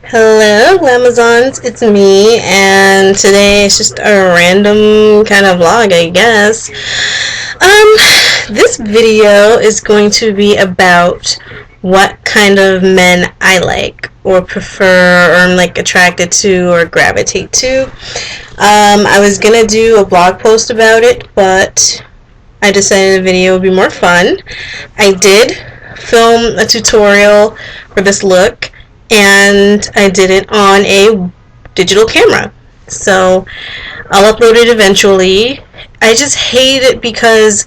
Hello, Amazons. It's me, and today it's just a random kind of vlog, I guess. This video is going to be about what kind of men I like, or prefer, or I'm like attracted to, or gravitate to. I was gonna do a blog post about it, but I decided the video would be more fun. I did film a tutorial for this look, and I did it on a digital camera. So I'll upload it eventually. I just hate it because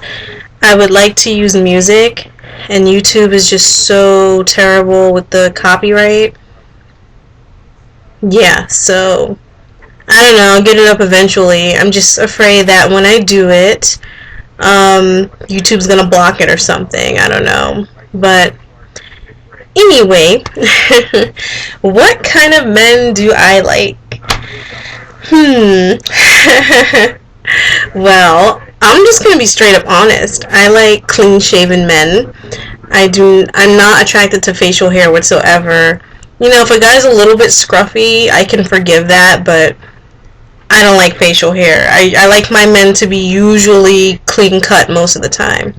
I would like to use music, and YouTube is just so terrible with the copyright. Yeah, so I don't know, I'll get it up eventually. I'm just afraid that when I do it, YouTube's gonna block it or something. I don't know. But anyway, what kind of men do I like? Well, I'm just gonna be straight up honest. I like clean shaven men. I'm not attracted to facial hair whatsoever. If a guy's a little bit scruffy, I can forgive that, but I don't like facial hair. I like my men to be usually clean cut most of the time.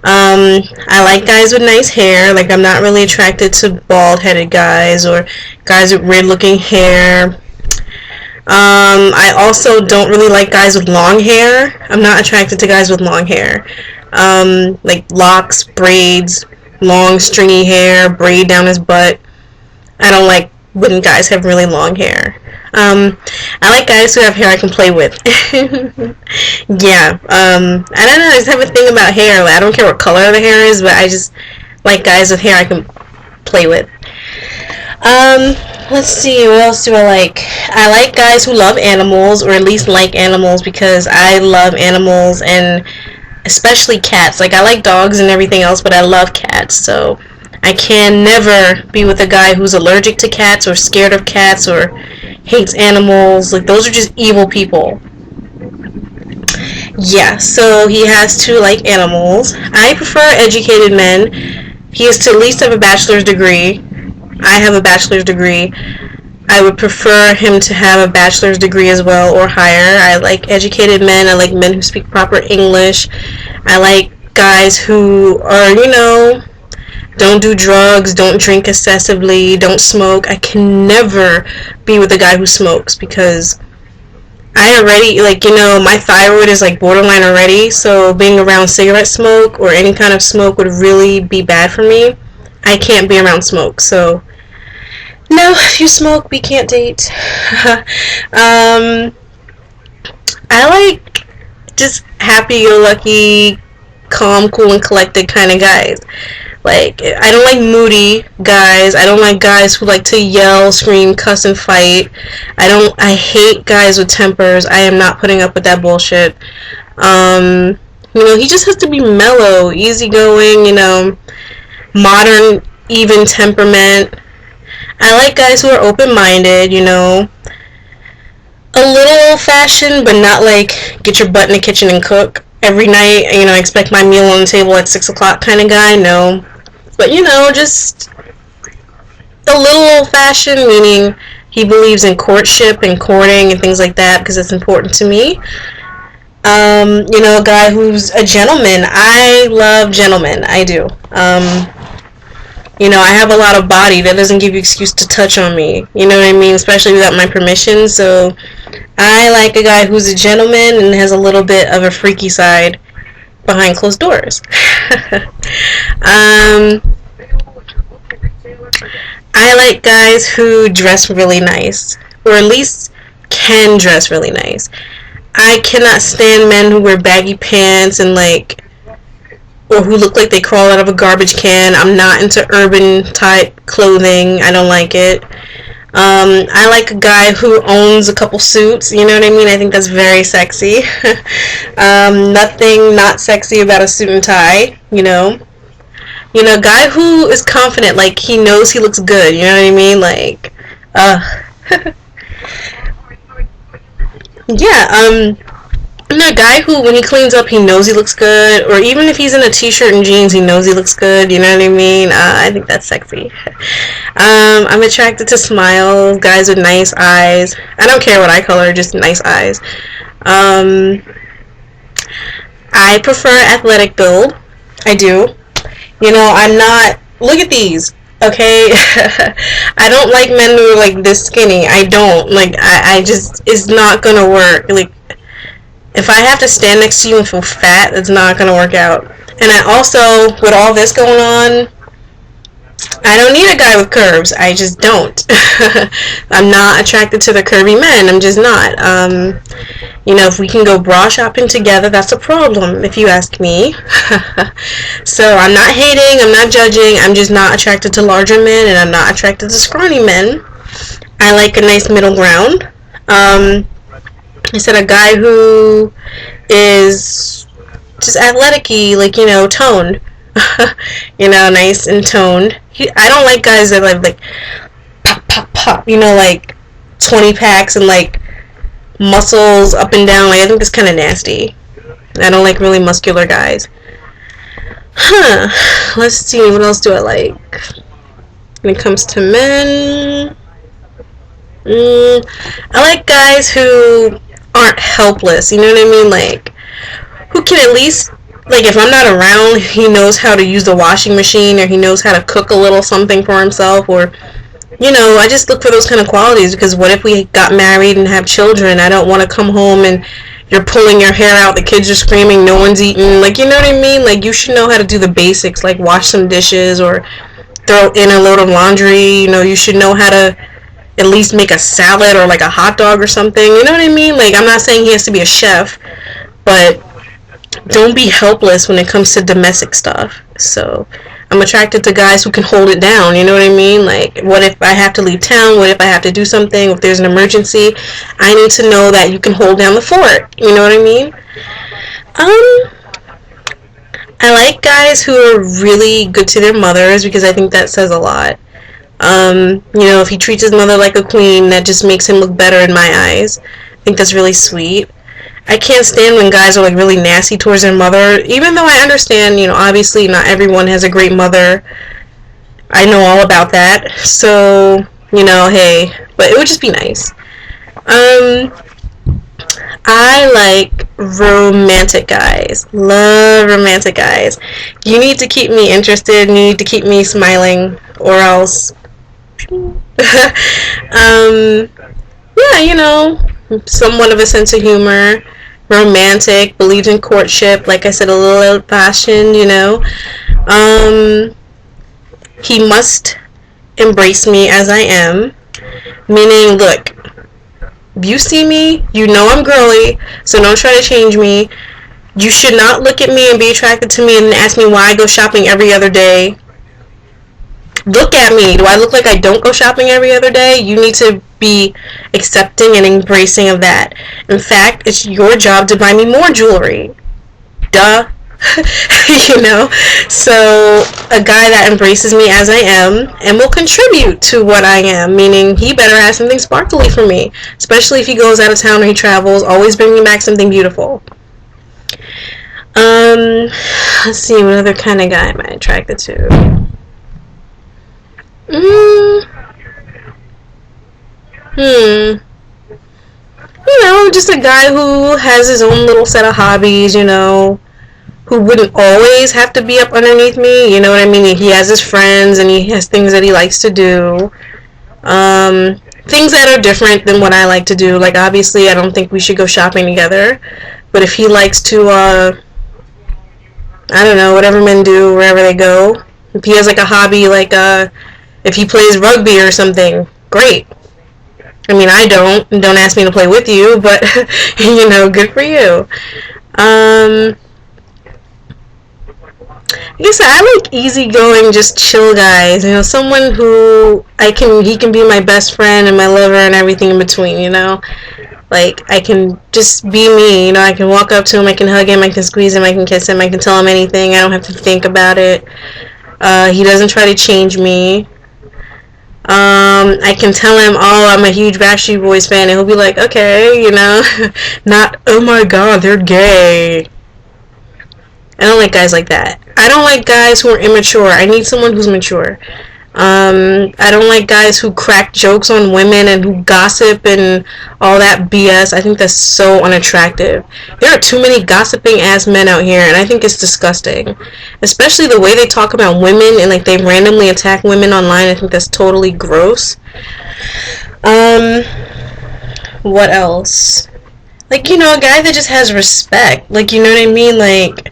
I like guys with nice hair. Like, I'm not really attracted to bald headed guys or guys with weird looking hair. I also don't really like guys with long hair. I'm not attracted to guys with long hair. Like locks, braids, long stringy hair, braid down his butt. I don't like when guys have really long hair. I like guys who have hair I can play with. Yeah. I don't know. I just have a thing about hair. Like, I don't care what color the hair is, but I just like guys with hair I can play with. Let's see. What else do I like? I like guys who love animals, or at least like animals, because I love animals, and especially cats. Like, I like dogs and everything else, but I love cats. So I can never be with a guy who's allergic to cats, or scared of cats, or hates animals. Like, those are just evil people. Yeah, so he has to like animals. I prefer educated men. He has to at least have a bachelor's degree. I have a bachelor's degree. I would prefer him to have a bachelor's degree as well, or higher. I like educated men. I like men who speak proper English. I like guys who are, don't do drugs, don't drink excessively, don't smoke. I can never be with a guy who smokes, because I already, my thyroid is like borderline already, so being around cigarette smoke or any kind of smoke would really be bad for me. I can't be around smoke, so no, if you smoke, we can't date. I like just happy-go-lucky, calm, cool, and collected kind of guys. Like, I don't like moody guys. I don't like guys who like to yell, scream, cuss, and fight. I hate guys with tempers. I am not putting up with that bullshit. He just has to be mellow, easygoing, modern, even temperament. I like guys who are open-minded, a little old-fashioned, but not like get your butt in the kitchen and cook every night. I expect my meal on the table at 6 o'clock kind of guy. No. But, just a little old-fashioned, meaning he believes in courtship and courting and things like that, because it's important to me. A guy who's a gentleman. I love gentlemen. I do. I have a lot of body. That doesn't give you excuse to touch on me. You know what I mean? Especially without my permission. So I like a guy who's a gentleman and has a little bit of a freaky side behind closed doors. I like guys who dress really nice, or at least can dress really nice. I cannot stand men who wear baggy pants and or who look like they crawl out of a garbage can. I'm not into urban type clothing. I don't like it. I like a guy who owns a couple suits. You know what I mean? I think that's very sexy. Nothing not sexy about a suit and tie. Guy who is confident. Like, he knows he looks good. You know what I mean? Like, yeah. I'm a guy who, when he cleans up, he knows he looks good, or even if he's in a t-shirt and jeans, he knows he looks good. You know what I mean? I think that's sexy. I'm attracted to smiles, guys with nice eyes. I don't care what eye color, just nice eyes. Um, I prefer athletic build. I do. You know, I'm not. Look at these. Okay, I don't like men who are like this skinny. I don't like. I just, it's not gonna work. Like, if I have to stand next to you and feel fat, it's not gonna work out. And I also, with all this going on, I don't need a guy with curves. I just don't. I'm not attracted to the curvy men. I'm just not. You know, if we can go bra shopping together, that's a problem, if you ask me. So I'm not hating. I'm not judging. I'm just not attracted to larger men, and I'm not attracted to scrawny men. I like a nice middle ground. I said a guy who is just athletic-y, like, you know, toned. You know, nice and toned. I don't like guys that like pop, pop, pop, you know, like 20 packs and like muscles up and down. Like, I think that's kind of nasty. I don't like really muscular guys. Let's see, what else do I like when it comes to men? I like guys who aren't helpless, you know what I mean? Like, who can at least, like, if I'm not around, he knows how to use the washing machine, or he knows how to cook a little something for himself, or, you know, I just look for those kind of qualities, because what if we got married and have children? I don't want to come home and you're pulling your hair out, the kids are screaming, no one's eating, like, you know what I mean? Like, you should know how to do the basics, like wash some dishes, or throw in a load of laundry, you know, you should know how to at least make a salad, or like a hot dog or something, you know what I mean? Like, I'm not saying he has to be a chef, but don't be helpless when it comes to domestic stuff. So I'm attracted to guys who can hold it down, you know what I mean? Like, what if I have to leave town? What if I have to do something? If there's an emergency, I need to know that you can hold down the fort, you know what I mean? I like guys who are really good to their mothers, because I think that says a lot. You know, if he treats his mother like a queen, that just makes him look better in my eyes. I think that's really sweet. I can't stand when guys are like really nasty towards their mother, even though I understand, you know, obviously not everyone has a great mother. I know all about that. So, you know, hey, but it would just be nice. I like romantic guys. Love romantic guys. You need to keep me interested. You need to keep me smiling, or else. Yeah, you know, somewhat of a sense of humor. Romantic, believes in courtship. Like I said, a little old-fashioned, you know. He must embrace me as I am. Meaning, look, you see me, you know I'm girly, so don't try to change me. You should not look at me and be attracted to me and ask me why I go shopping every other day. Look at me. Do I look like I don't go shopping every other day? You need to be accepting and embracing of that. In fact, it's your job to buy me more jewelry. Duh. You know? So, a guy that embraces me as I am and will contribute to what I am, meaning he better have something sparkly for me. Especially if he goes out of town or he travels, always bring me back something beautiful. Let's see, what other kind of guy am I attracted to? You know, just a guy who has his own little set of hobbies, you know, who wouldn't always have to be up underneath me, you know what I mean? He has his friends and he has things that he likes to do. Things that are different than what I like to do. Like, obviously, I don't think we should go shopping together. But if he likes to, I don't know, whatever men do, wherever they go. If he has, like, a hobby, like, if he plays rugby or something, great. I mean, I don't. Don't ask me to play with you, but, you know, good for you. Like I said, I like easygoing, just chill guys. You know, someone who he can be my best friend and my lover and everything in between, you know? Like, I can just be me, you know? I can walk up to him, I can hug him, I can squeeze him, I can kiss him, I can tell him anything. I don't have to think about it. He doesn't try to change me. I can tell him, oh, I'm a huge Backstreet Boys fan, and he'll be like, okay, you know, not, oh my god, they're gay. I don't like guys like that. I don't like guys who are immature. I need someone who's mature. I don't like guys who crack jokes on women and who gossip and all that BS. I think that's so unattractive. There are too many gossiping ass men out here, and I think it's disgusting. Especially the way they talk about women and like they randomly attack women online. I think that's totally gross. Um, what else? Like, you know, a guy that just has respect. Like, you know what I mean? Like,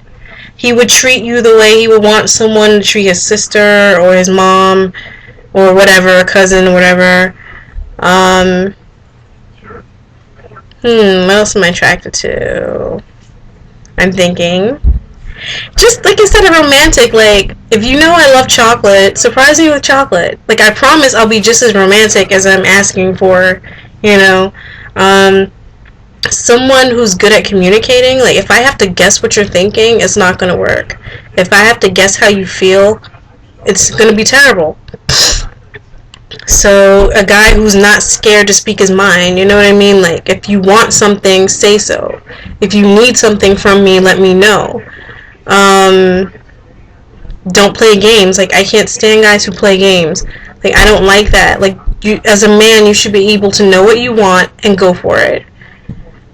he would treat you the way he would want someone to treat his sister or his mom or whatever, a cousin or whatever. Um, what else am I attracted to? I'm thinking. Just like instead of romantic, like, if you know I love chocolate, surprise me with chocolate. Like, I promise I'll be just as romantic as I'm asking for, you know. Someone who's good at communicating. Like, if I have to guess what you're thinking, it's not gonna work. If I have to guess how you feel, it's gonna be terrible. So a guy who's not scared to speak his mind, you know what I mean? Like, if you want something, say so. If you need something from me, let me know. Don't play games. Like, I can't stand guys who play games. Like, I don't like that. Like, you, as a man, you should be able to know what you want and go for it.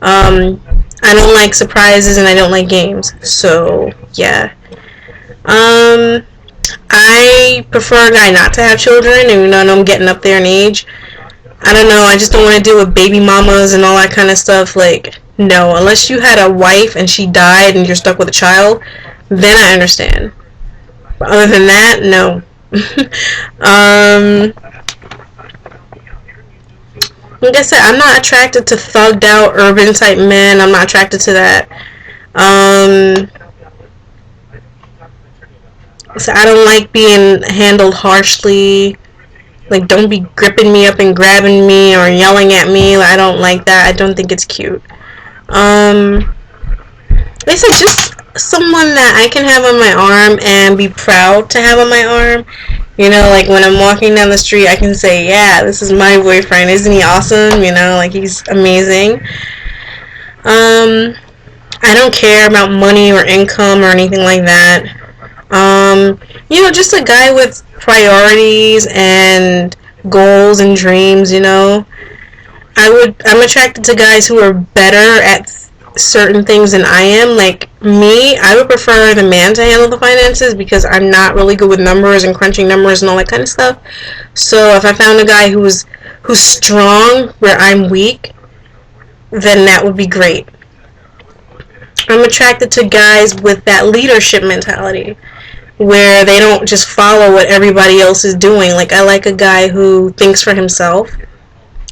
I don't like surprises and I don't like games. So, yeah. I prefer a guy not to have children, and you know I'm getting up there in age. I don't know, I just don't want to deal with baby mamas and all that kind of stuff. Like, no, unless you had a wife and she died and you're stuck with a child, then I understand. But other than that, no. Like I said, I'm not attracted to thugged out urban type men. I'm not attracted to that. So I don't like being handled harshly. Like, don't be gripping me up and grabbing me or yelling at me. Like, I don't like that. I don't think it's cute. Like I said, just someone that I can have on my arm and be proud to have on my arm. You know, like when I'm walking down the street, I can say, yeah, this is my boyfriend. Isn't he awesome? You know, like he's amazing. I don't care about money or income or anything like that. You know, just a guy with priorities and goals and dreams, you know. I'm attracted to guys who are better at certain things than I am. Like me, I would prefer the man to handle the finances because I'm not really good with numbers and crunching numbers and all that kind of stuff. So if I found a guy who's strong where I'm weak, then that would be great. I'm attracted to guys with that leadership mentality where they don't just follow what everybody else is doing. Like, I like a guy who thinks for himself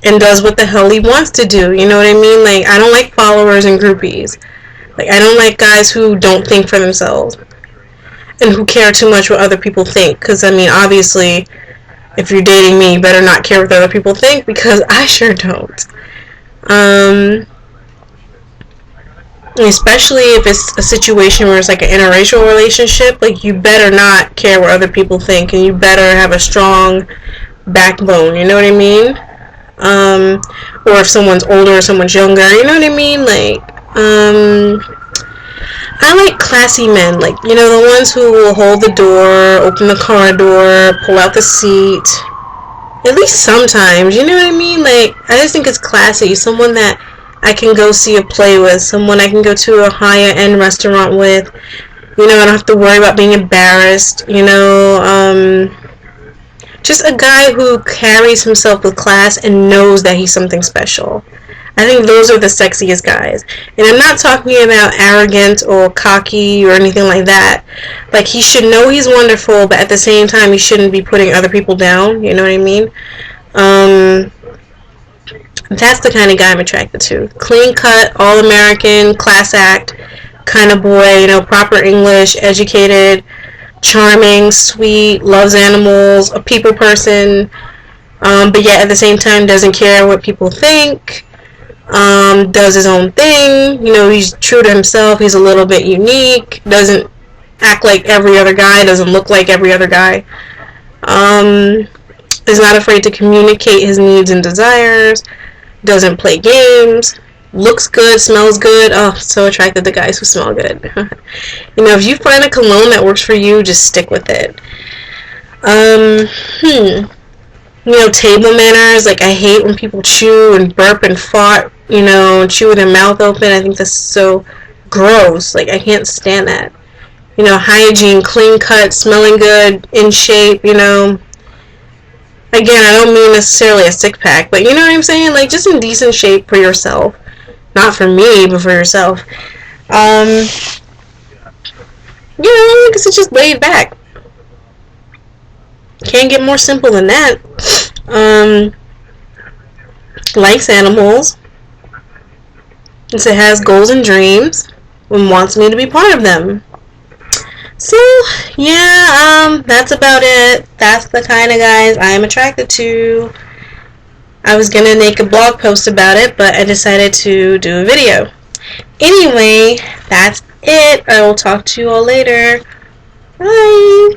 and does what the hell he wants to do. You know what I mean? Like, I don't like followers and groupies. Like, I don't like guys who don't think for themselves and who care too much what other people think. Because, I mean, obviously, if you're dating me, you better not care what other people think because I sure don't. Especially if it's a situation where it's like an interracial relationship, like, you better not care what other people think and you better have a strong backbone, you know what I mean? Or if someone's older or someone's younger, you know what I mean? Like, I like classy men, like, you know, the ones who will hold the door, open the car door, pull out the seat, at least sometimes, you know what I mean? Like, I just think it's classy, someone that I can go see a play with, someone I can go to a higher end restaurant with, you know, I don't have to worry about being embarrassed, you know, just a guy who carries himself with class and knows that he's something special. I think those are the sexiest guys. And I'm not talking about arrogant or cocky or anything like that. Like, he should know he's wonderful, but at the same time, he shouldn't be putting other people down. You know what I mean? That's the kind of guy I'm attracted to. Clean cut, all American, class act kind of boy, you know, proper English, educated, charming, sweet, loves animals, a people person, but yet at the same time doesn't care what people think, does his own thing, you know, he's true to himself, he's a little bit unique, doesn't act like every other guy, doesn't look like every other guy. is not afraid to communicate his needs and desires, doesn't play games, looks good, smells good. Oh, so attracted to guys who smell good. If you find a cologne that works for you, just stick with it. Table manners. Like, I hate when people chew and burp and fart, and chew with their mouth open. I think that's so gross. Like, I can't stand that. Hygiene, clean cut, smelling good, in shape, Again, I don't mean necessarily a six pack, but you know what I'm saying? Like, just in decent shape for yourself. Not for me, but for yourself. Because it's just laid back. Can't get more simple than that. Likes animals. It has goals and dreams and wants me to be part of them. So, yeah, that's about it. That's the kind of guys I'm attracted to. I was gonna make a blog post about it, but I decided to do a video. Anyway, that's it. I will talk to you all later. Bye.